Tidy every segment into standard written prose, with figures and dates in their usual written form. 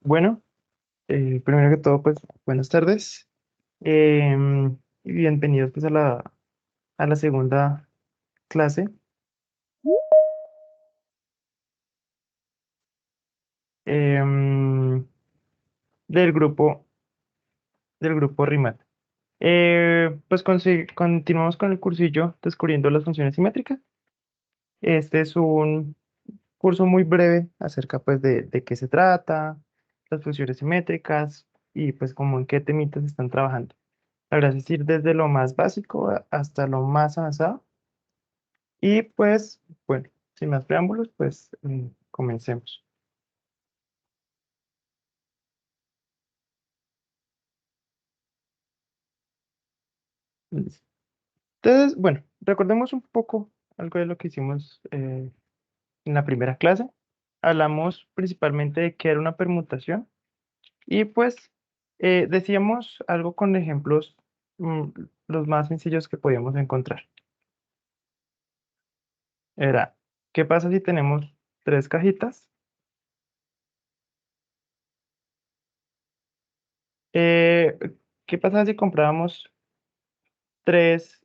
Bueno, primero que todo, pues buenas tardes. Y bienvenidos pues a la segunda clase em, del grupo RIMAT. Pues continuamos con el cursillo descubriendo las funciones simétricas. Este es un curso muy breve acerca pues de qué se trata, las funciones simétricas y pues como en qué temitas están trabajando. La verdad es decir, desde lo más básico hasta lo más avanzado. Y pues, bueno, sin más preámbulos, pues comencemos. Listo. Entonces, bueno, recordemos un poco algo de lo que hicimos en la primera clase. Hablamos principalmente de qué era una permutación y pues decíamos algo con ejemplos mm, los más sencillos que podíamos encontrar. Era, ¿qué pasa si tenemos tres cajitas? Eh, ¿Qué pasa si comprábamos tres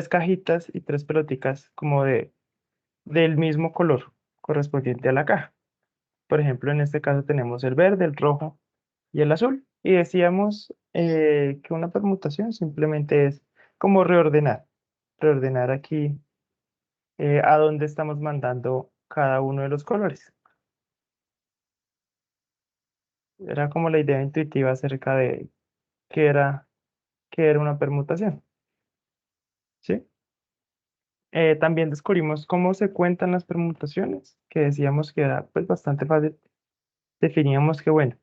cajitas y tres pelotitas como del mismo color correspondiente a la caja? Por ejemplo, en este caso tenemos el verde, el rojo y el azul. Y decíamos que una permutación simplemente es como reordenar aquí a dónde estamos mandando cada uno de los colores. Era como la idea intuitiva acerca de qué era, qué era una permutación, ¿sí? También descubrimos cómo se cuentan las permutaciones, que decíamos que era pues bastante fácil. Definíamos que, bueno,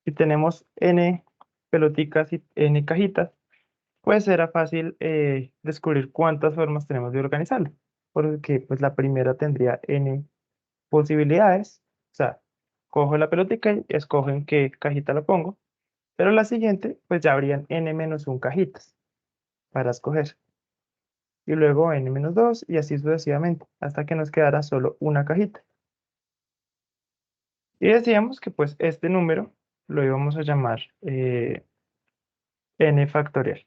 si tenemos n peloticas y n cajitas, pues era fácil descubrir cuántas formas tenemos de organizarlo, porque pues la primera tendría n posibilidades, o sea, cojo la pelotica y escojo en qué cajita la pongo, pero la siguiente pues ya habrían n-1 cajitas para escoger, y luego n-2 y así sucesivamente, hasta que nos quedara solo una cajita. Y decíamos que pues este número lo íbamos a llamar n factorial.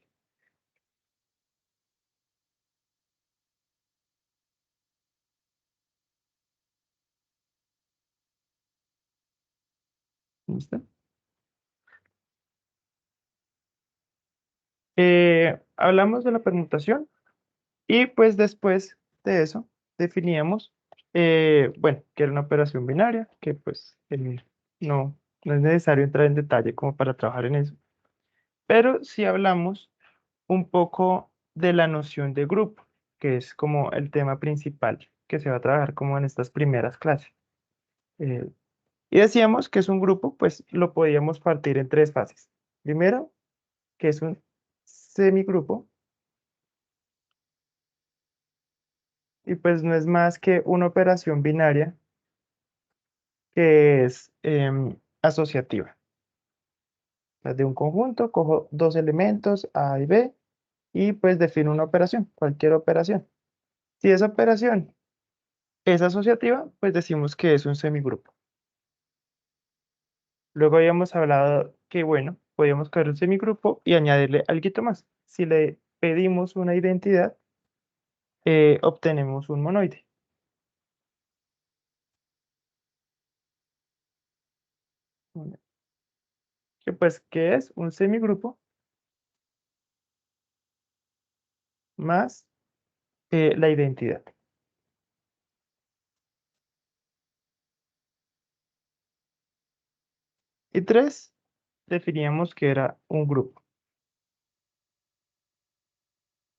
¿Listo? Hablamos de la permutación y pues después de eso definíamos, bueno, que era una operación binaria, que pues no es necesario entrar en detalle como para trabajar en eso, pero sí hablamos un poco de la noción de grupo, que es como el tema principal que se va a trabajar como en estas primeras clases. Eh, y decíamos que es un grupo, pues lo podíamos partir en tres fases. Primero, que es un semigrupo, y pues no es más que una operación binaria que es asociativa. O sea, de un conjunto cojo dos elementos A y B y pues defino una operación, cualquier operación. Si esa operación es asociativa, pues decimos que es un semigrupo. Luego habíamos hablado que, bueno, podíamos coger un semigrupo y añadirle algo más. Si le pedimos una identidad, obtenemos un monoide. Que pues, ¿qué es? Un semigrupo más la identidad. Y tres, definíamos que era un grupo.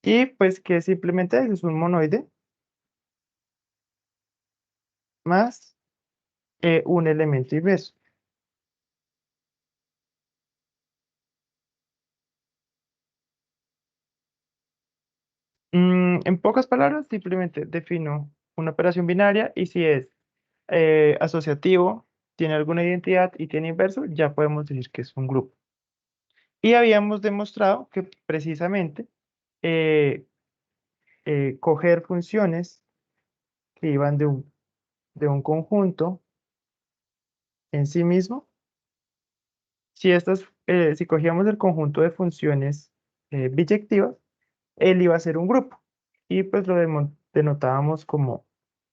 Y pues que simplemente es un monoide más un elemento inverso. En pocas palabras, simplemente defino una operación binaria y si es asociativo, tiene alguna identidad y tiene inverso, ya podemos decir que es un grupo. Y habíamos demostrado que precisamente eh, coger funciones que iban de un conjunto en sí mismo, si cogíamos el conjunto de funciones biyectivas, él iba a ser un grupo. Y pues lo denotábamos como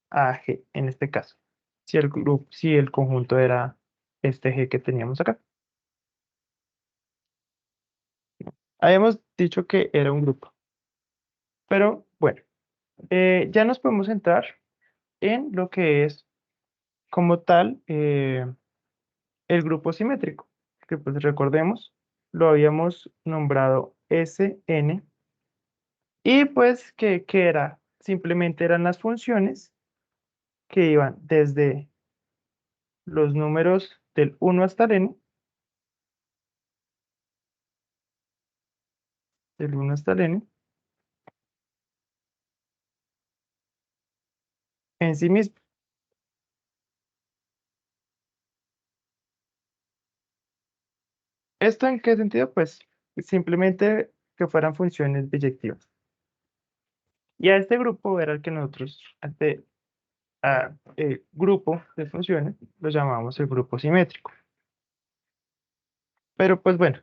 AG en este caso. Si el conjunto era este G que teníamos acá. Habíamos dicho que era un grupo. Pero bueno, ya nos podemos entrar en lo que es como tal el grupo simétrico. Que pues recordemos, lo habíamos nombrado Sn. Y pues, ¿qué era? Simplemente eran las funciones que iban desde los números del 1 hasta el n, del 1 hasta el n, en sí mismo. ¿Esto en qué sentido? Pues simplemente que fueran funciones biyectivas. Y a este grupo era el que nosotros, grupo de funciones, lo llamamos el grupo simétrico. Pero pues bueno,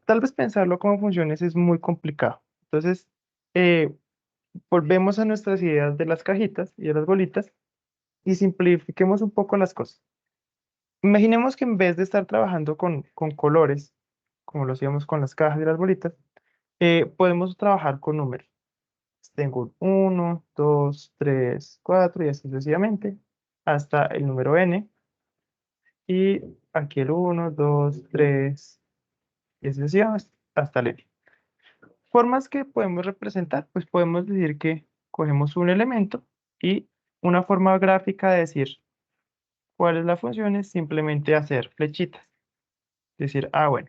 tal vez pensarlo como funciones es muy complicado. Entonces, eh, volvemos a nuestras ideas de las cajitas y de las bolitas y simplifiquemos un poco las cosas. Imaginemos que en vez de estar trabajando con colores, como lo hacíamos con las cajas y las bolitas, podemos trabajar con números. Tengo un 1, 2, 3, 4 y así sucesivamente hasta el número n. Y aquí el 1, 2, 3 y así sucesivamente hasta el n. Formas que podemos representar, pues podemos decir que cogemos un elemento y una forma gráfica de decir cuál es la función es simplemente hacer flechitas. Decir, bueno,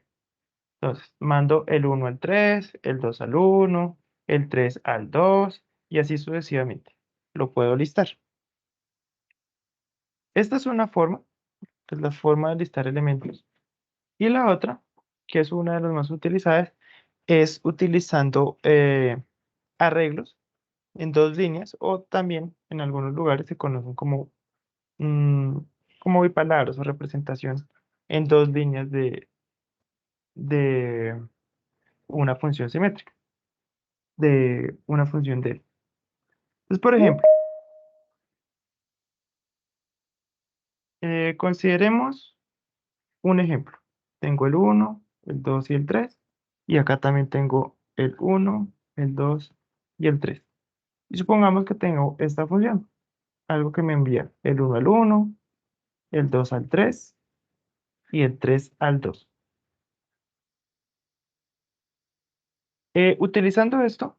entonces mando el 1 al 3, el 2 al 1, el 3 al 2 y así sucesivamente. Lo puedo listar. Esta es una forma, es la forma de listar elementos. Y la otra, que es una de las más utilizadas, es utilizando arreglos en dos líneas o también en algunos lugares se conocen mm, como bipalabras o representación en dos líneas de una función simétrica, de una función de. Entonces, por ejemplo, consideremos un ejemplo. Tengo el 1, el 2 y el 3 y acá también tengo el 1, el 2 y el 3. Y supongamos que tengo esta función, algo que me envía el 1 al 1, el 2 al 3 y el 3 al 2. Utilizando esto,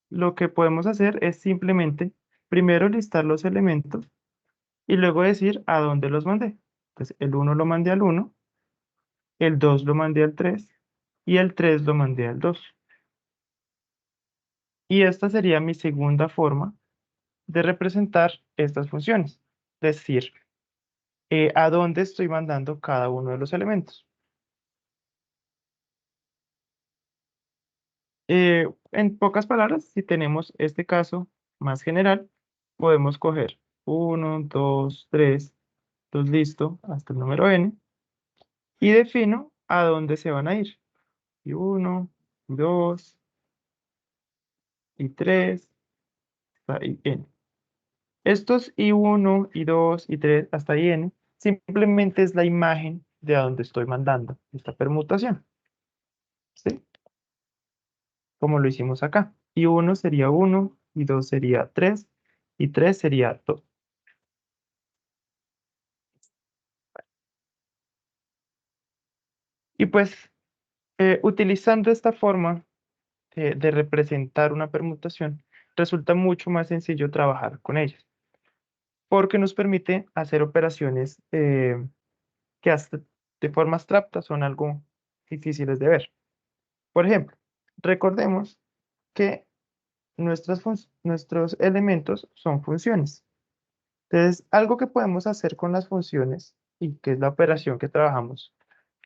lo que podemos hacer es simplemente primero listar los elementos y luego decir a dónde los mandé. Entonces, el 1 lo mandé al 1, el 2 lo mandé al 3 y el 3 lo mandé al 2. Y esta sería mi segunda forma de representar estas funciones. Es decir, a dónde estoy mandando cada uno de los elementos. En pocas palabras, si tenemos este caso más general, podemos coger 1, 2, 3, 2 listo, hasta el número n, y defino a dónde se van a ir. Y 1, 2, y 3, y n. Estos y1, y2, y 3, hasta y n, simplemente es la imagen de a dónde estoy mandando esta permutación. ¿Sí? Como lo hicimos acá. Y 1 sería 1, y 2 sería 3, y 3 sería 2. Y pues, utilizando esta forma de representar una permutación, resulta mucho más sencillo trabajar con ellas, porque nos permite hacer operaciones que hasta de forma abstracta son algo difíciles de ver. Por ejemplo, recordemos que nuestros elementos son funciones. Entonces, algo que podemos hacer con las funciones, y que es la operación que trabajamos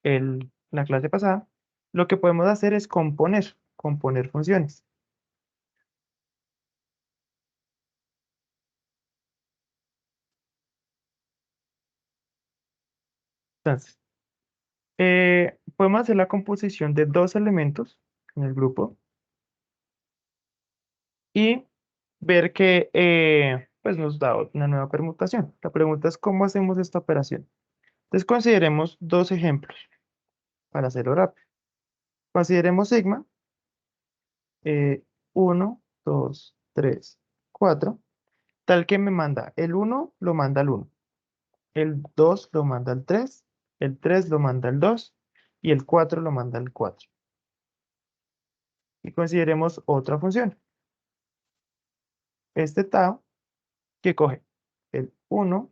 en la clase pasada, lo que podemos hacer es componer funciones. Entonces, podemos hacer la composición de dos elementos en el grupo y ver que pues nos da una nueva permutación. La pregunta es cómo hacemos esta operación. Entonces consideremos dos ejemplos para hacerlo rápido. Consideremos sigma 1, 2, 3, 4, tal que me manda el uno lo manda al uno, el 2 lo manda al 3, el 3 lo manda al 2 y el 4 lo manda al 4. Y consideremos otra función. Este tau que coge el uno,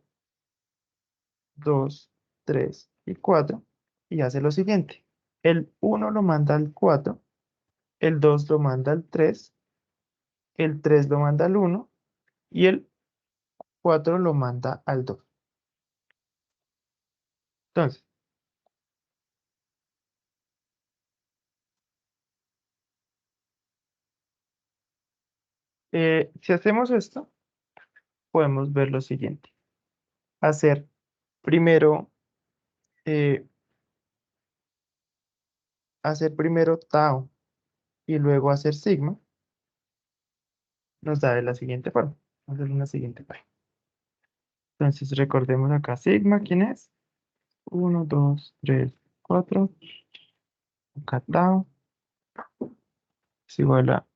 2, 3 y 4 y hace lo siguiente. El uno lo manda al 4, el 2 lo manda al 3, el 3 lo manda al uno y el 4 lo manda al 2. Entonces, si hacemos esto, podemos ver lo siguiente. Hacer primero, eh, hacer primero tau y luego hacer sigma, nos da de la siguiente forma. Vamos a hacer una siguiente página. Entonces, recordemos acá sigma, ¿quién es? Uno, 2, 3, 4. Acá tau es igual a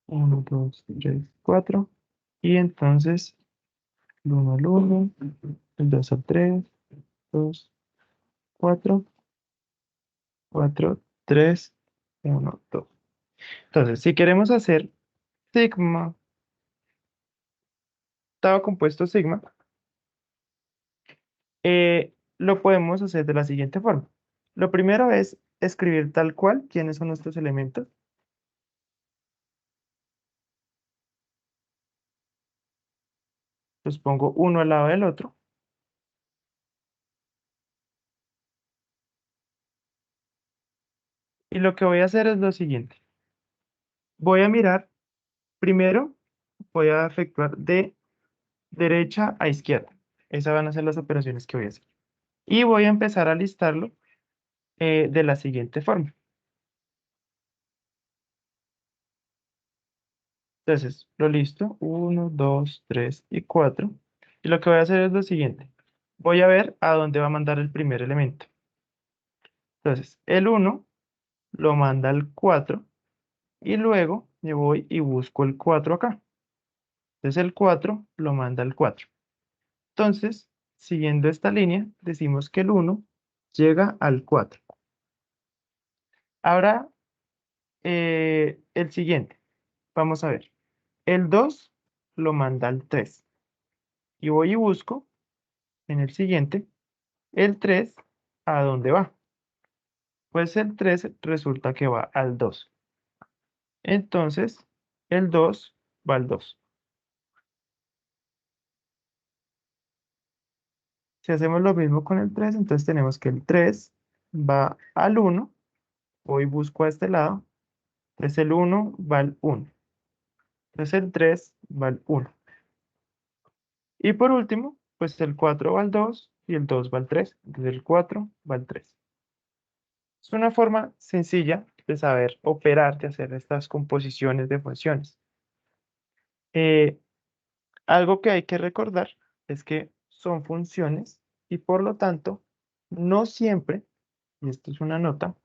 uno, 2, 3, 4. Y entonces, el 1 al 1, el 2 al 3, 2, 4, 4, 3, 1, 2. Entonces, si queremos hacer sigma, tau compuesto sigma, lo podemos hacer de la siguiente forma. Lo primero es escribir tal cual quiénes son nuestros elementos. Los pongo uno al lado del otro. Y lo que voy a hacer es lo siguiente. Voy a mirar, primero voy a efectuar de derecha a izquierda. Esas van a ser las operaciones que voy a hacer. Y voy a empezar a listarlo de la siguiente forma. Entonces, lo listo, uno, 2, 3 y 4. Y lo que voy a hacer es lo siguiente. Voy a ver a dónde va a mandar el primer elemento. Entonces, el uno lo manda al 4 y luego me voy y busco el 4 acá. Entonces, el 4 lo manda al 4. Entonces, siguiendo esta línea, decimos que el uno llega al 4. Ahora, el siguiente. Vamos a ver. El 2 lo manda al 3. Y voy y busco en el siguiente el 3, ¿a dónde va? Pues el 3 resulta que va al 2. Entonces, el 2 va al 2. Si hacemos lo mismo con el 3, entonces tenemos que el 3 va al 1. Voy y busco a este lado. Entonces el 1 va al 1. Entonces el 3 va al 1. Y por último, pues el 4 va al 2 y el 2 va al 3. Entonces el 4 va al 3. Es una forma sencilla de saber operar, de hacer estas composiciones de funciones. Eh, Algo que hay que recordar es que son funciones y por lo tanto, no siempre, y esto es una nota,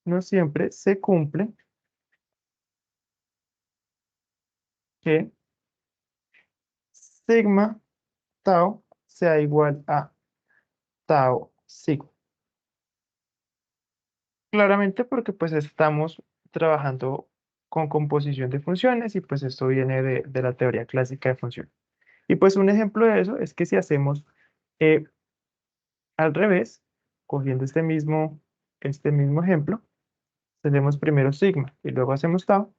no siempre se cumple que sigma tau sea igual a tau sigma. Claramente porque pues estamos trabajando con composición de funciones y pues esto viene de la teoría clásica de funciones. Y pues un ejemplo de eso es que si hacemos eh, al revés, cogiendo este mismo ejemplo, tenemos primero sigma y luego hacemos tau,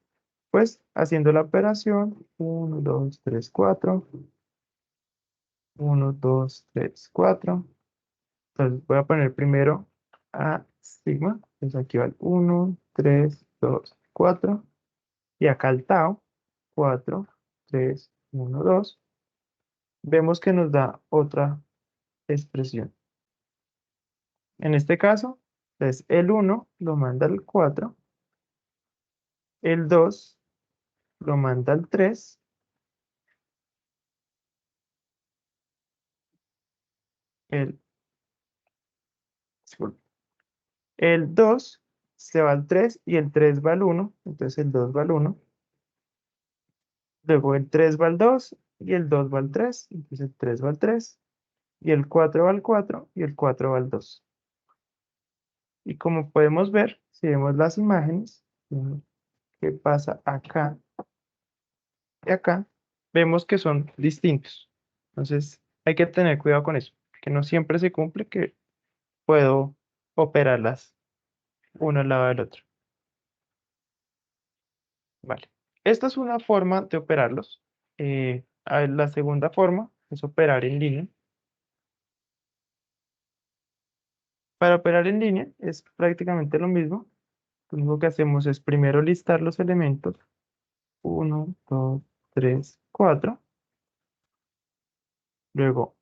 pues haciendo la operación uno, 2, 3, 4, 1, 2, 3, 4. Entonces voy a poner primero a sigma, entonces aquí va el 1, 3, 2, 4. y acá el tau, 4, 3, 1, 2, vemos que nos da otra expresión. En este caso, es el 1 lo manda al 4, el 2 lo manda al 3, el, disculpe, el 2 se va al 3 y el 3 va al 1, entonces el 2 va al 1. Luego el 3 va al 2 y el 2 va al 3, entonces el 3 va al 3 y el 4 va al 4 y el 4 va al 2. Y como podemos ver, si vemos las imágenes, que pasa acá y acá, vemos que son distintos. Entonces hay que tener cuidado con eso, que no siempre se cumple que puedo operarlas uno al lado del otro. Vale. Esta es una forma de operarlos. La segunda forma es operar en línea. Para operar en línea es prácticamente lo mismo. Lo único que hacemos es primero listar los elementos. Uno, 2, 3, 4. Luego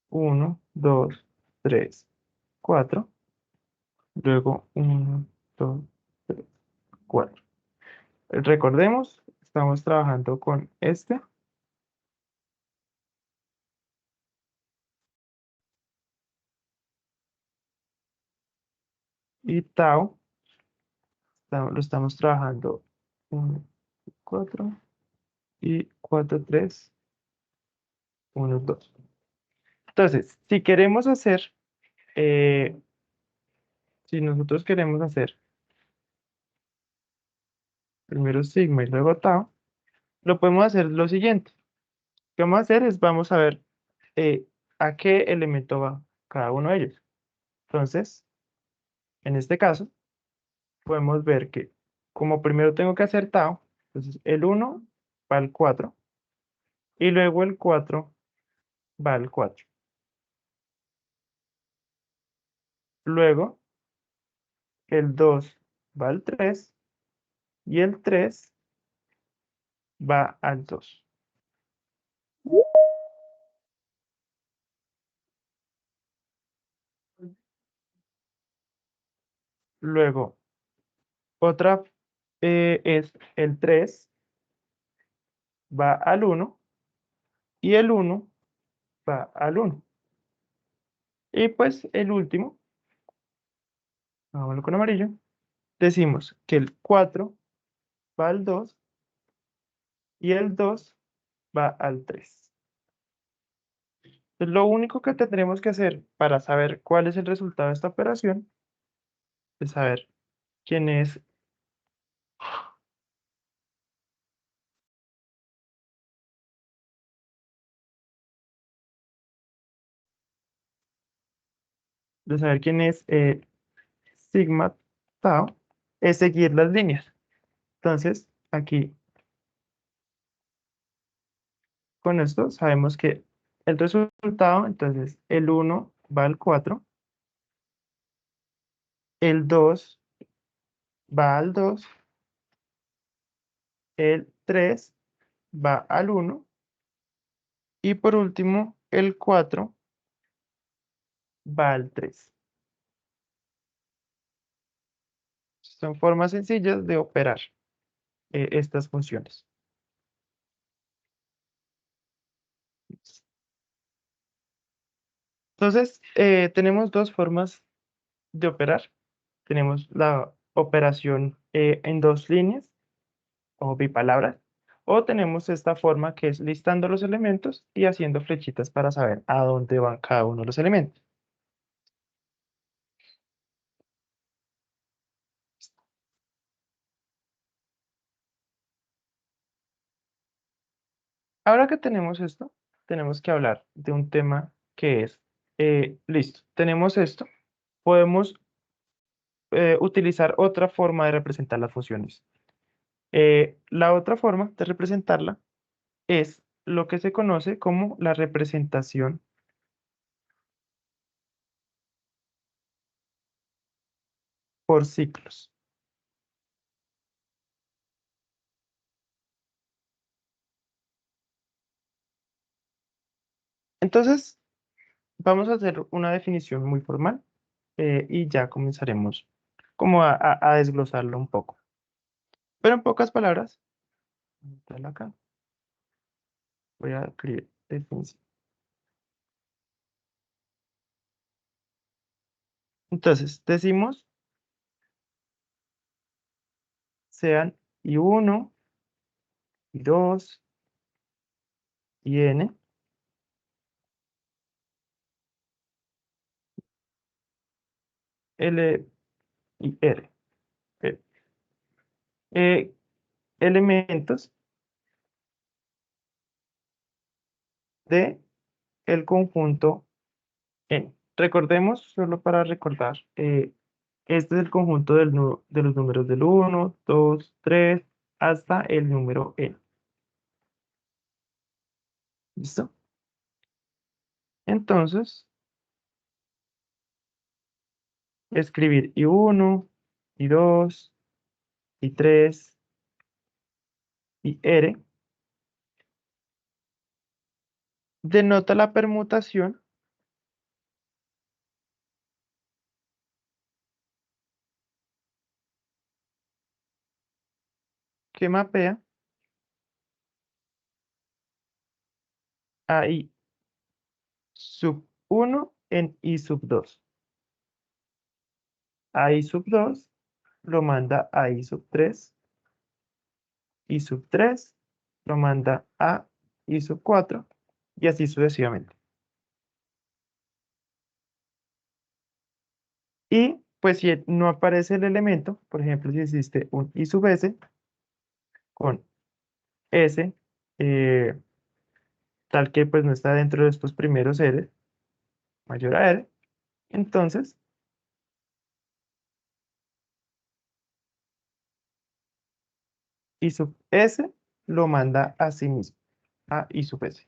uno, 2, 3, 4. Luego uno, 2, 3, 4. Recordemos, estamos trabajando con este y tau. Lo estamos trabajando 1, 4 y 4, 3, 1, 2. Entonces, eh, si nosotros queremos hacer primero sigma y luego tau, lo podemos hacer lo siguiente. Lo que vamos a hacer es, vamos a ver eh, a qué elemento va cada uno de ellos. Entonces, en este caso, podemos ver que como primero tengo que hacer tau, entonces el 1 va al 4 y luego el 4 va al 4. Luego el 2 va al 3 y el 3 va al 2. Luego, otra es el 3 va al 1 y el 1 va al 1. Y pues el último, hagámoslo con amarillo, decimos que el 4 va al 2 y el 2 va al 3. Entonces, lo único que tendremos que hacer para saber cuál es el resultado de esta operación es saber quién es, de saber quién es sigma tau, es seguir las líneas. Entonces, aquí con esto sabemos que el resultado, entonces el 1 va al 4, el 2 va al 2, el 3 va al 1 y por último el 4 va al 3. Son formas sencillas de operar estas funciones. Entonces, tenemos dos formas de operar. Tenemos la operación en dos líneas o bipalabras, o tenemos esta forma que es listando los elementos y haciendo flechitas para saber a dónde van cada uno de los elementos. Ahora que tenemos esto, tenemos que hablar de un tema que es, listo, tenemos esto, podemos utilizar otra forma de representar las funciones. La otra forma de representarla es lo que se conoce como la representación por ciclos. Entonces, vamos a hacer una definición muy formal y ya comenzaremos como a desglosarlo un poco. Pero en pocas palabras, dale acá, voy a escribir definición. Entonces, decimos sean y uno y 2 y n, l y r. eh, eh, elementos de el conjunto n. Recordemos, solo para recordar, este es el conjunto de los números del uno 2 3 hasta el número n. ¿Listo? Entonces, escribir y uno y 2 y 3 y r denota la permutación que mapea a i sub uno en i sub 2. A i sub 2 lo manda a i sub 3, i sub 3 lo manda a i sub 4 y así sucesivamente. Y pues si no aparece el elemento, por ejemplo, si existe un i sub s con s, eh, tal que pues no está dentro de estos primeros r, mayor a r, entonces i sub s lo manda a sí mismo, a i sub s.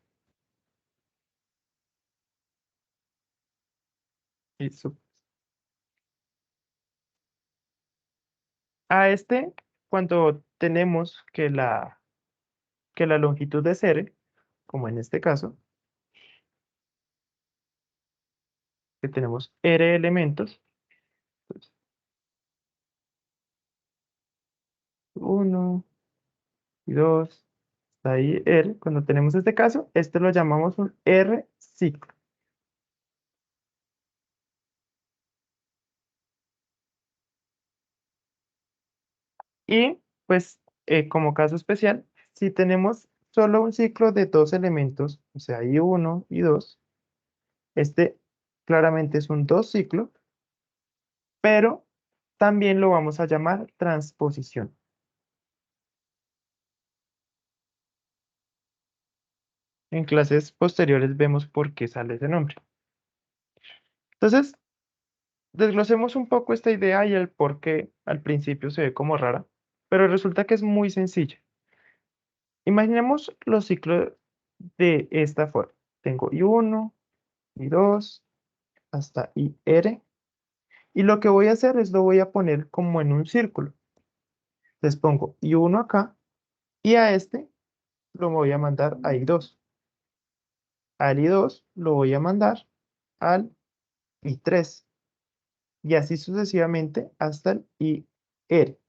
I sub- A este, cuando tenemos que la longitud es r, como en este caso, que tenemos r elementos, pues, 1 y 2, está ahí r. Cuando tenemos este caso, este lo llamamos un r ciclo. Y pues como caso especial, si tenemos solo un ciclo de dos elementos, o sea, I1 y 2, este claramente es un dos ciclo, pero también lo vamos a llamar transposición. En clases posteriores vemos por qué sale ese nombre. Entonces, desglosemos un poco esta idea y el por qué al principio se ve como rara, pero resulta que es muy sencilla. Imaginemos los ciclos de esta forma. Tengo I1, I2, hasta IR. Y lo que voy a hacer es lo voy a poner como en un círculo. Les pongo I1 acá y a este lo voy a mandar a I2. Al I2 lo voy a mandar al I3. Y así sucesivamente hasta el IR.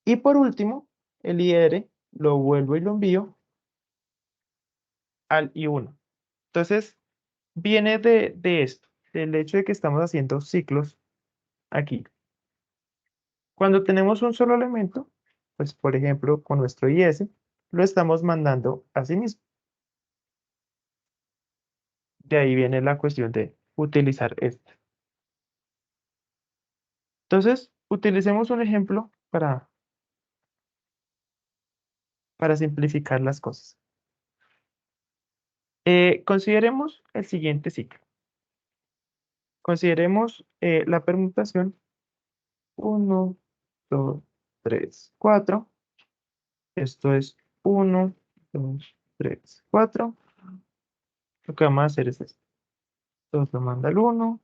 Y por último, el IR lo vuelvo y lo envío al I1. Entonces, viene de esto, del hecho de que estamos haciendo ciclos aquí. Cuando tenemos un solo elemento, pues por ejemplo con nuestro IS, lo estamos mandando a sí mismo. De ahí viene la cuestión de utilizar este. Entonces, utilicemos un ejemplo para simplificar las cosas. Consideremos el siguiente ciclo. Consideremos la permutación uno 2 3 4. Esto es uno 2 3 4. Lo que vamos a hacer es esto. 2 lo manda al uno,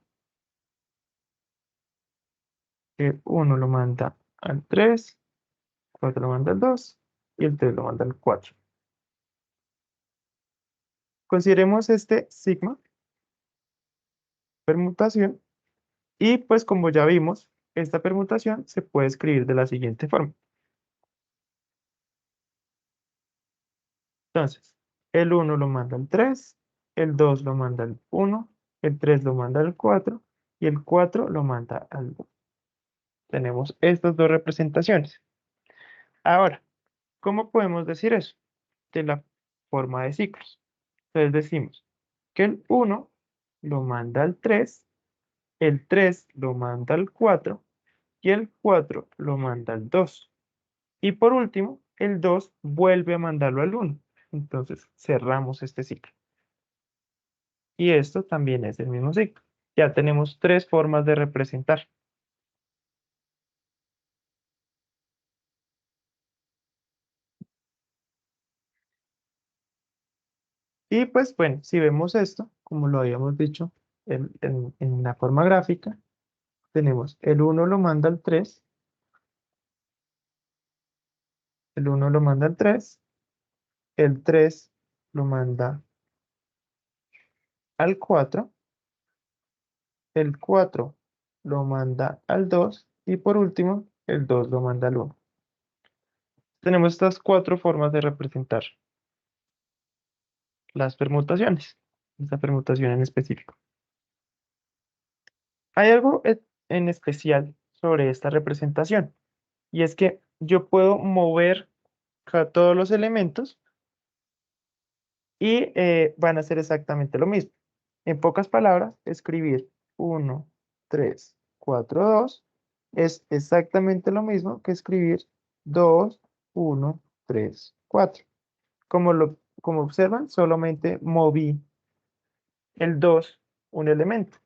el 1 lo manda al 3, 4 lo manda al 2 y el 3 lo manda al 4. Consideremos este sigma, permutación, y pues como ya vimos, esta permutación se puede escribir de la siguiente forma. Entonces, el uno lo manda al 3, el 2 lo manda al 1, el 3 lo manda al 4 y el 4 lo manda al 2. Tenemos estas dos representaciones. Ahora, ¿cómo podemos decir eso? De la forma de ciclos. Entonces decimos que el uno lo manda al 3, el 3 lo manda al 4 y el 4 lo manda al 2. Y por último, el 2 vuelve a mandarlo al 1. Entonces cerramos este ciclo. Y esto también es el mismo ciclo. Ya tenemos tres formas de representar. Y pues bueno, si vemos esto, como lo habíamos dicho en la forma gráfica, tenemos el uno lo manda al 3, el uno lo manda al 3, el 3 lo manda al 4, el 4 lo manda al 2 y por último, el 2 lo manda al 1. Tenemos estas cuatro formas de representar las permutaciones, esta permutación en específico. Hay algo en especial sobre esta representación, y es que yo puedo mover todos los elementos y van a ser exactamente lo mismo. En pocas palabras, escribir 1, 3, 4, 2 es exactamente lo mismo que escribir 2, 1, 3, 4. Como observan, solamente moví el 2 un elemento,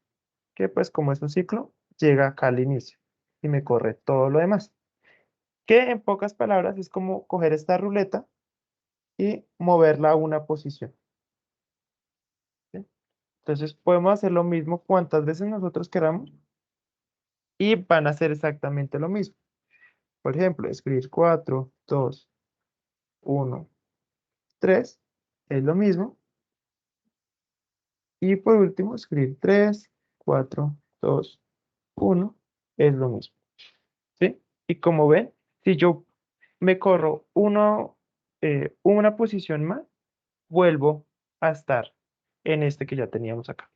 que pues como es un ciclo, llega acá al inicio y me corre todo lo demás. Que en pocas palabras es como coger esta ruleta y moverla a una posición. ¿Sí? Entonces podemos hacer lo mismo cuantas veces nosotros queramos y van a ser exactamente lo mismo. Por ejemplo, escribir 4, 2, 1, 3 es lo mismo. Y por último, escribir 3, 4, 2, 1 es lo mismo. ¿Sí? Y como ven, si yo me corro una posición más, vuelvo a estar en este que ya teníamos acá.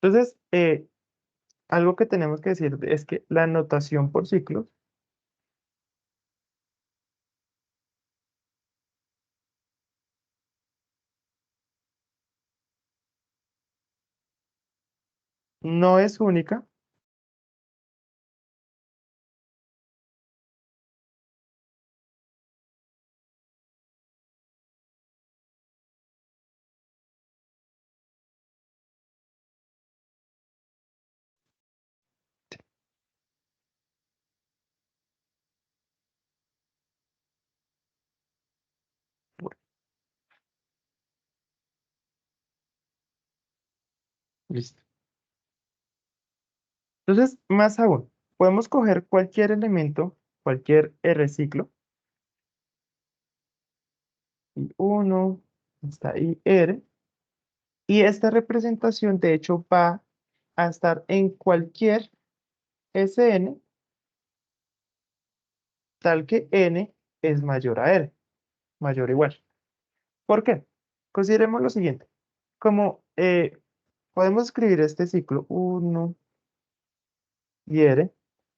Entonces, algo que tenemos que decir es que la notación por ciclos no es única. Listo. Entonces, más aún, podemos coger cualquier elemento, cualquier R ciclo, y 1 hasta I R, y esta representación de hecho va a estar en cualquier SN, tal que N es mayor a R, mayor o igual. ¿Por qué? Consideremos lo siguiente. Como podemos escribir este ciclo 1 y R,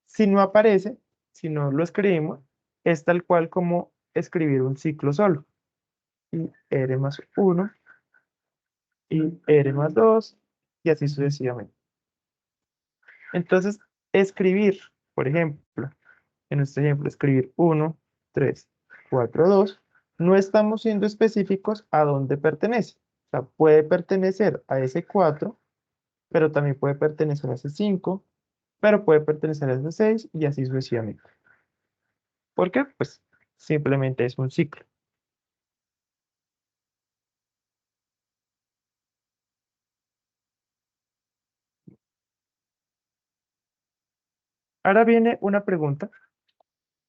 si no aparece, si no lo escribimos, es tal cual como escribir un ciclo solo. Y R más 1 y R más 2 y así sucesivamente. Entonces, escribir, por ejemplo, en este ejemplo, escribir 1, 3, 4, 2, no estamos siendo específicos a dónde pertenece. O sea, puede pertenecer a ese 4, pero también puede pertenecer a ese 5, pero puede pertenecer a ese 6 y así sucesivamente. ¿Por qué? Pues simplemente es un ciclo. Ahora viene una pregunta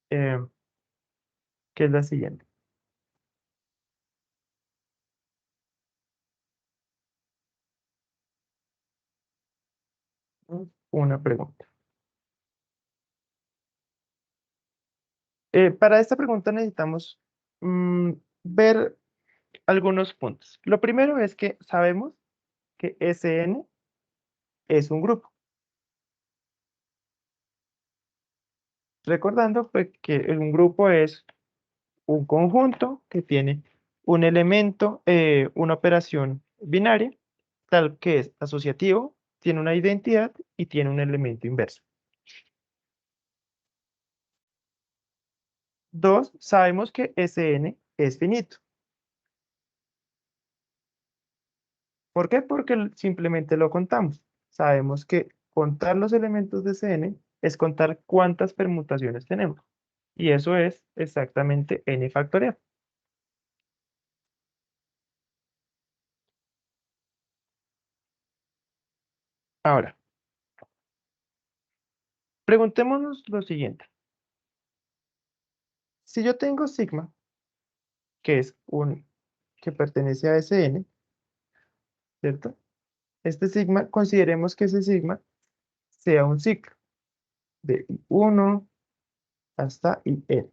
eh, que es la siguiente. Una pregunta. Para esta pregunta necesitamos ver algunos puntos. Lo primero es que sabemos que Sn es un grupo. Recordando pues, que un grupo es un conjunto que tiene un elemento, una operación binaria, tal que es asociativo, tiene una identidad y tiene un elemento inverso. Dos, sabemos que Sn es finito. ¿Por qué? Porque simplemente lo contamos. Sabemos que contar los elementos de Cn es contar cuántas permutaciones tenemos. Y eso es exactamente n factorial. Ahora, preguntémonos lo siguiente. Si yo tengo sigma, que es un que pertenece a Sn, ¿cierto? Este sigma, consideremos que ese sigma sea un ciclo de I1 hasta In.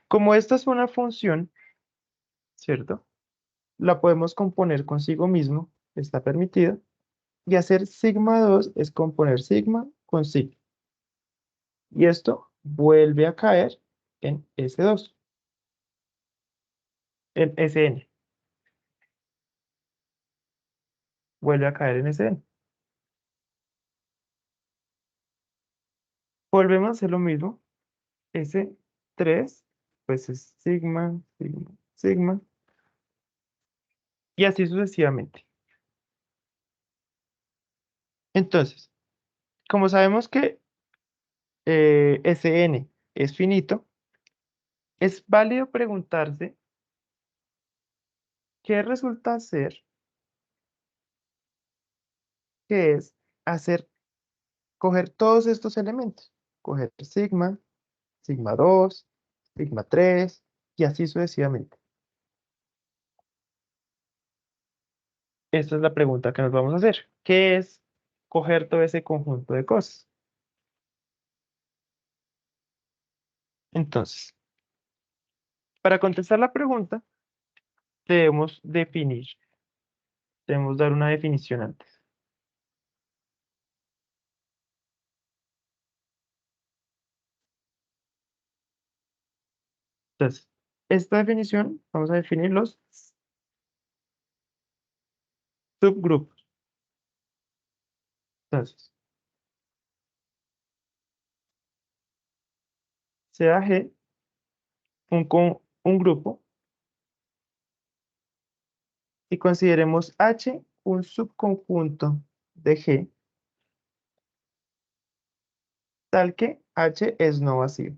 Como esta es una función, ¿cierto? La podemos componer consigo mismo, está permitido, y hacer sigma 2 es componer sigma con sigma. Y esto vuelve a caer en S2, en Sn, vuelve a caer en Sn. Volvemos a hacer lo mismo, S3, pues es sigma, sigma, sigma, y así sucesivamente. Entonces, como sabemos que Sn es finito, es válido preguntarse qué resulta ser, que es hacer, coger todos estos elementos, coger sigma, sigma 2, sigma 3 y así sucesivamente. Esta es la pregunta que nos vamos a hacer. ¿Qué es coger todo ese conjunto de cosas? Entonces, para contestar la pregunta, debemos definir, debemos dar una definición antes. Entonces, esta definición, vamos a definir los subgrupos. Entonces, sea G un grupo y consideremos H un subconjunto de G, tal que H es no vacío.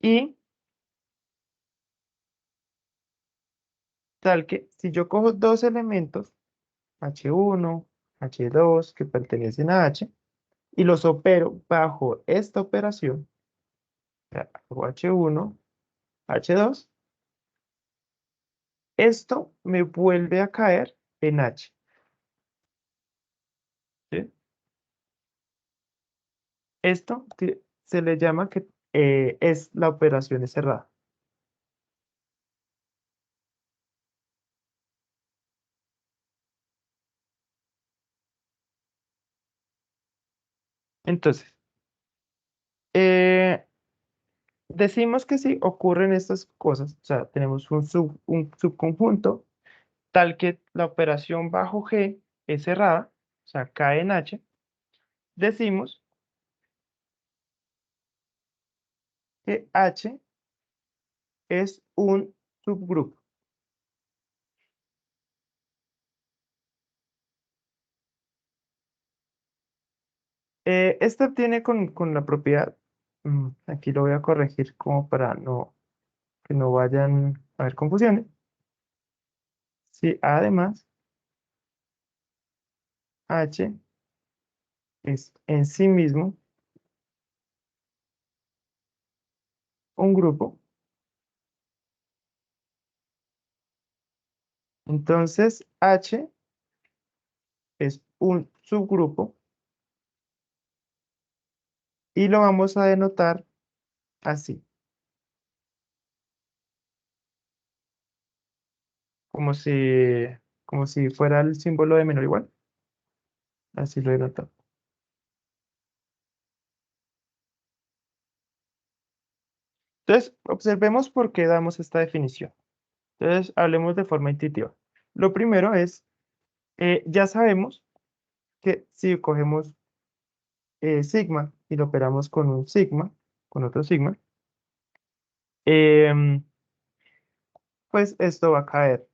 Y tal que si yo cojo dos elementos, H1, H2, que pertenecen a H, y los opero bajo esta operación, o sea, hago H1, H2, esto me vuelve a caer en H, ¿sí? Esto se le llama que es la operación es cerrada. Entonces, eh, decimos que si ocurren estas cosas, o sea, tenemos un subconjunto tal que la operación bajo G es cerrada, o sea, cae en H, decimos que H es un subgrupo. Esta tiene con la propiedad, aquí lo voy a corregir como para que no vayan a haber confusiones. Sí, además, H es en sí mismo un grupo. Entonces, H es un subgrupo y lo vamos a denotar así, como si, como si fuera el símbolo de menor o igual. Así lo denotamos. Entonces, observemos por qué damos esta definición. Entonces, hablemos de forma intuitiva. Lo primero es, ya sabemos que si cogemos sigma y lo operamos con un sigma, con otro sigma, em, pues esto va a caer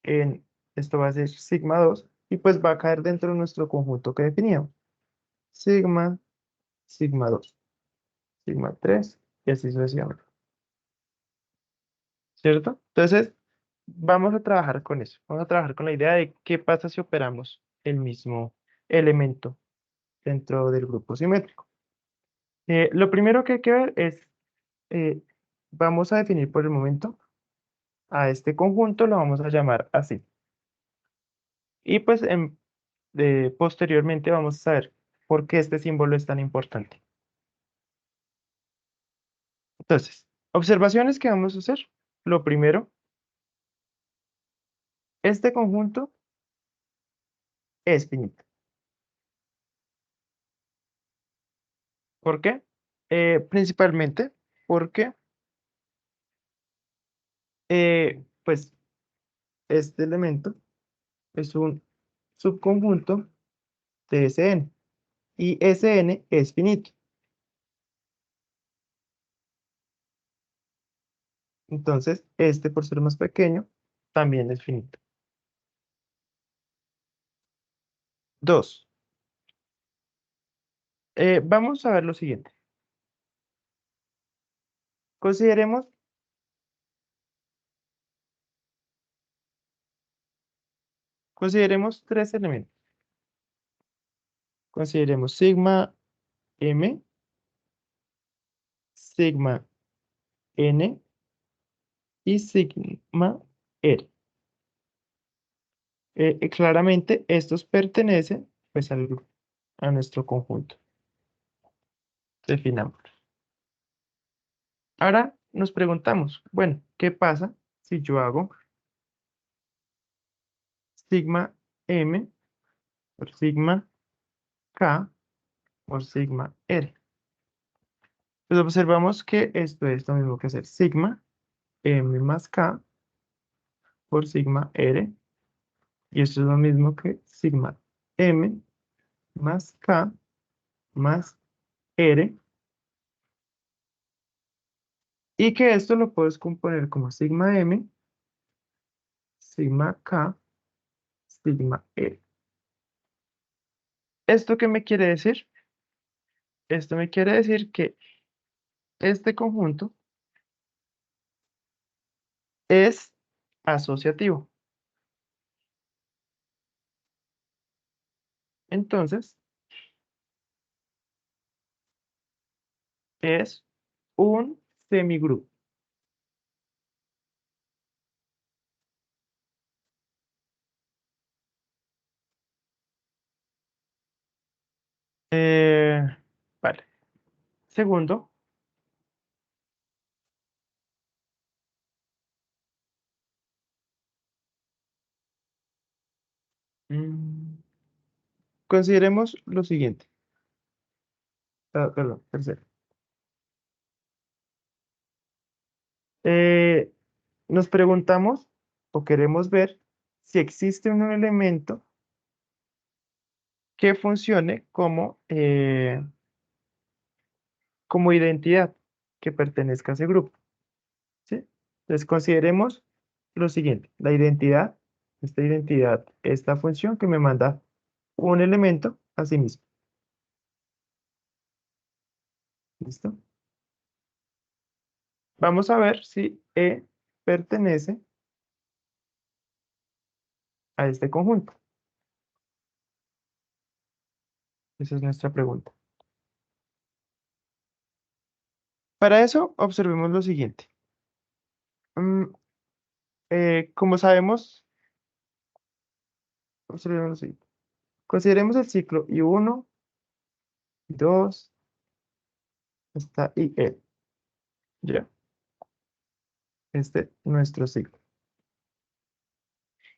en, esto va a ser sigma 2 y pues va a caer dentro de nuestro conjunto que definíamos. Sigma, sigma 2, sigma 3 y así sucesivamente. ¿Cierto? Entonces, vamos a trabajar con eso. Vamos a trabajar con la idea de qué pasa si operamos el mismo elemento dentro del grupo simétrico. Lo primero que hay que ver es, eh, vamos a definir por el momento a este conjunto, lo vamos a llamar así. Y pues posteriormente vamos a saber por qué este símbolo es tan importante. Entonces, observaciones que vamos a hacer. Lo primero, este conjunto es finito. ¿Por qué? Principalmente porque pues este elemento es un subconjunto de Sn y Sn es finito. Entonces, este por ser más pequeño, también es finito. Dos, vamos a ver lo siguiente. Consideremos, consideremos tres elementos. Consideremos sigma m, sigma n y sigma r. Claramente estos pertenecen pues al grupo, a nuestro conjunto. Definamos. Ahora nos preguntamos, bueno, ¿qué pasa si yo hago sigma m por sigma k por sigma r? Pues observamos que esto es lo mismo que hacer sigma m más k por sigma r, y esto es lo mismo que sigma m más k más r, y que esto lo puedes componer como sigma m, sigma k, sigma r. ¿Esto qué me quiere decir? Esto me quiere decir que este conjunto es asociativo. Entonces, es un semigrupo. Eh, vale. Segundo, mm, consideremos lo siguiente. Perdón, tercero. Eh, nos preguntamos o queremos ver si existe un elemento que funcione como identidad que pertenezca a ese grupo. ¿Sí? Entonces consideremos lo siguiente, esta identidad, esta función que me manda un elemento a sí mismo. ¿Listo? Vamos a ver si E pertenece a este conjunto. Esa es nuestra pregunta. Para eso, observemos lo siguiente. Mm, como sabemos, observemos lo siguiente. Consideremos el ciclo I1, I2, hasta IN. Ya, nuestro ciclo.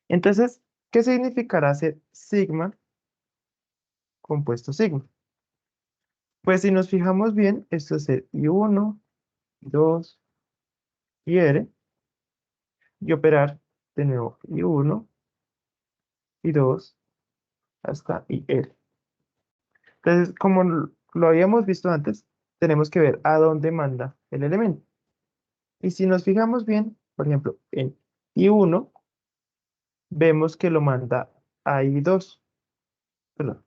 Entonces, ¿qué significará ser sigma compuesto sigma? Pues si nos fijamos bien, esto es el I1, I2 y R, y operar de nuevo I1, I2, hasta IR. Entonces, como lo habíamos visto antes, tenemos que ver a dónde manda el elemento. Y si nos fijamos bien, por ejemplo, en I1, vemos que lo manda a I2, perdón,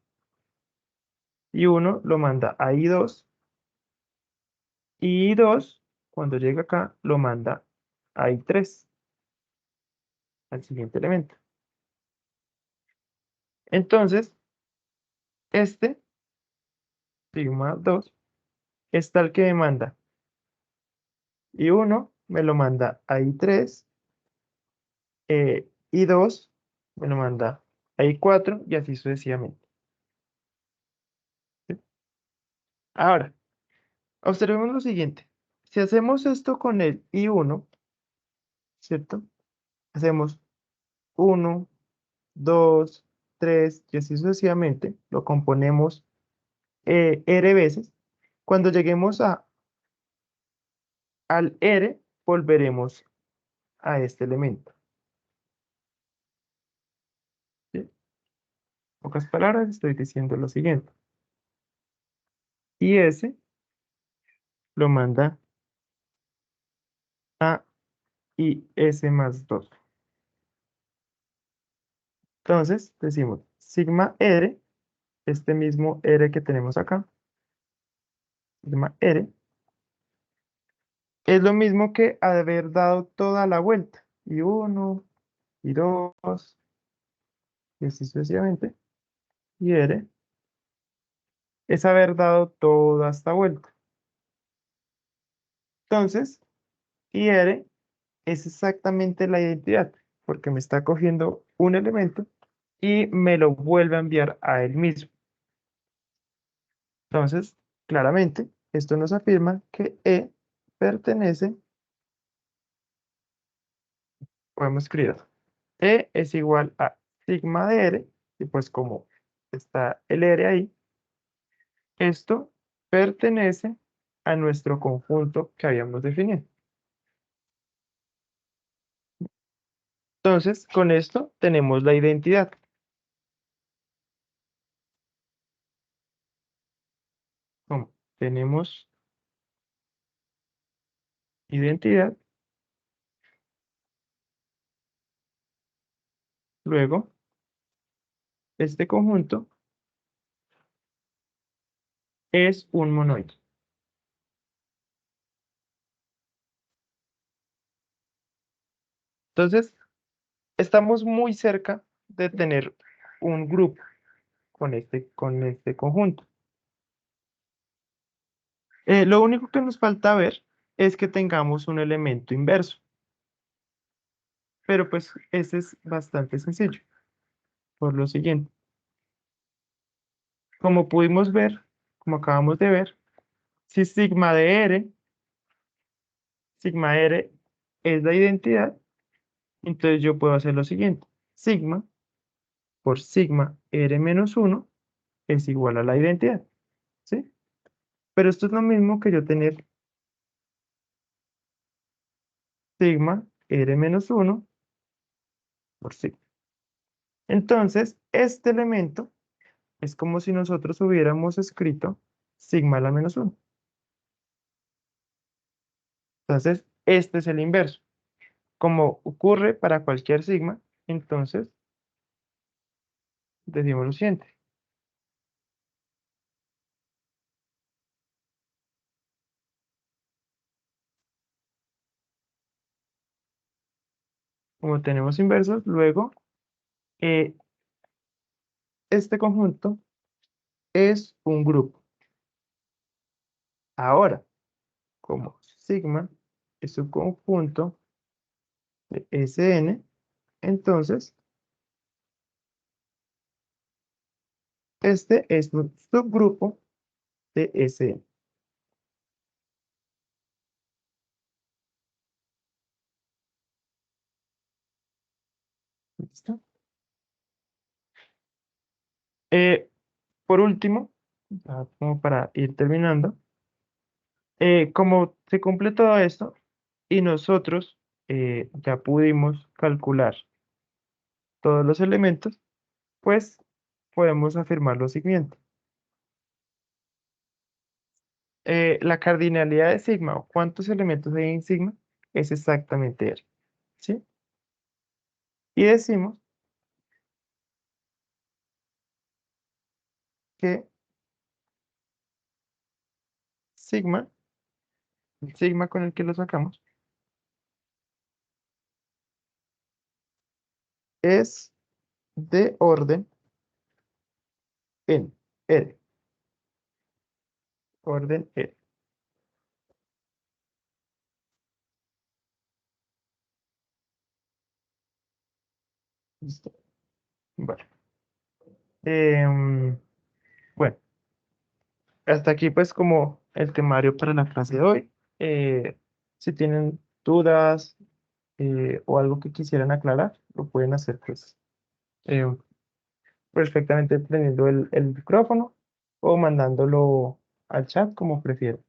I1 lo manda a I2, y I2, cuando llega acá, lo manda a I3, al siguiente elemento. Entonces, este, sigma 2, es tal que me manda I1, me lo manda a I3, I2, me lo manda a I4, y así sucesivamente. ¿Sí? Ahora, observemos lo siguiente. Si hacemos esto con el I1, ¿cierto? Hacemos 1, 2, 3 y así sucesivamente. Lo componemos R veces. Cuando lleguemos al R, volveremos a este elemento. ¿Sí? En pocas palabras, estoy diciendo lo siguiente. Y S lo manda a IS más 2. Entonces, decimos sigma R, este mismo R que tenemos acá, sigma R, es lo mismo que haber dado toda la vuelta. Y uno, y dos, y así sucesivamente. Y R es haber dado toda esta vuelta. Entonces, y R es exactamente la identidad, porque me está cogiendo un elemento y me lo vuelve a enviar a él mismo. Entonces, claramente, esto nos afirma que E pertenece, podemos escribir, E es igual a sigma de R, y pues como está el R ahí, esto pertenece a nuestro conjunto que habíamos definido. Entonces, con esto tenemos la identidad. Como tenemos identidad, luego este conjunto es un monoide. Entonces, estamos muy cerca de tener un grupo con este conjunto. Lo único que nos falta ver es que tengamos un elemento inverso, pero pues ese es bastante sencillo, por lo siguiente. Como pudimos ver, como acabamos de ver, si sigma R es la identidad, entonces yo puedo hacer lo siguiente. Sigma por sigma R menos 1 es igual a la identidad, ¿sí? Pero esto es lo mismo que yo tener sigma R menos 1 por sigma. Entonces, este elemento es como si nosotros hubiéramos escrito sigma a la menos 1. Entonces, este es el inverso. Como ocurre para cualquier sigma, entonces decimos lo siguiente. Como tenemos inversos, luego eh, este conjunto es un grupo. Ahora, como sigma es un conjunto de Sn, entonces este es un subgrupo de Sn. ¿Listo? Eh, por último, ya como para ir terminando, como se cumple todo esto y nosotros ya pudimos calcular todos los elementos, pues podemos afirmar lo siguiente. La cardinalidad de sigma o cuántos elementos hay en sigma es exactamente R, ¿sí? Y decimos que sigma, el sigma con el que lo sacamos, es de orden n, R, orden R. ¿Listo? Bueno, em, bueno, hasta aquí pues como el temario para la clase de hoy. Si tienen dudas o algo que quisieran aclarar, lo pueden hacer pues eh, perfectamente prendiendo el micrófono o mandándolo al chat como prefieran.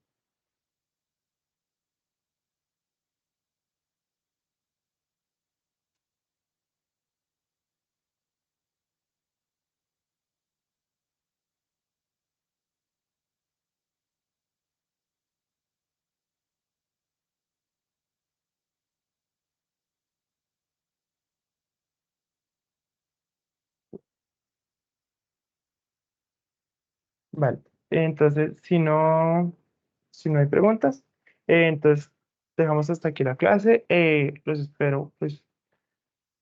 Vale, entonces si no hay preguntas, entonces dejamos hasta aquí la clase. Los espero pues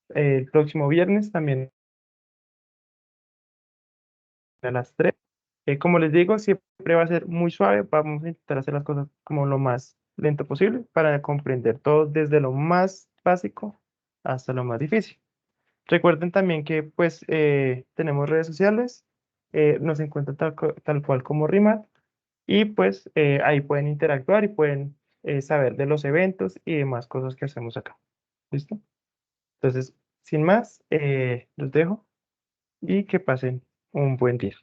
el próximo viernes también a las 3. Como les digo, siempre va a ser muy suave. Vamos a intentar hacer las cosas como lo más lento posible para comprender todo desde lo más básico hasta lo más difícil. Recuerden también que pues tenemos redes sociales, nos encuentran tal cual como RIMAT y pues ahí pueden interactuar y pueden saber de los eventos y demás cosas que hacemos acá. ¿Listo? Entonces, sin más, los dejo y que pasen un buen día.